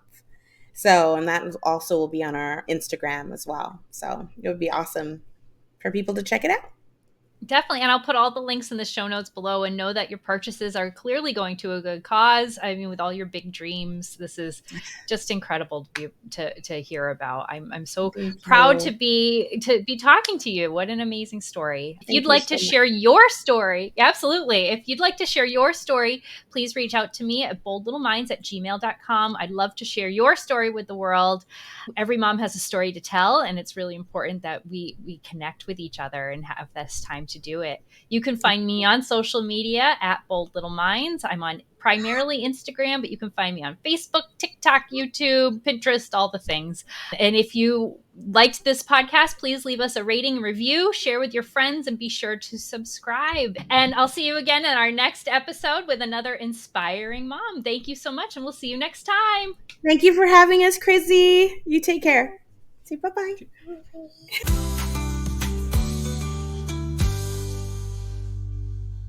So, and that also will be on our Instagram as well. So it would be awesome for people to check it out. Definitely. And I'll put all the links in the show notes below, and know that your purchases are clearly going to a good cause. With all your big dreams, this is just incredible to hear about. I'm so Thank proud you. to be talking to you. What an amazing story. If you'd Thank you like so to much. share your story, absolutely. If you'd like to share your story, please reach out to me at boldlittleminds@gmail.com. I'd love to share your story with the world. Every mom has a story to tell, and it's really important that we connect with each other and have this time to do it. You can find me on social media at Bold Little Minds. I'm on primarily Instagram, but you can find me on Facebook, TikTok, YouTube, Pinterest, all the things. And if you liked this podcast, please leave us a rating and review, share with your friends, and be sure to subscribe. And I'll see you again in our next episode with another inspiring mom. Thank you so much, and we'll see you next time. Thank you for having us, Krissy. You take care. Say bye-bye.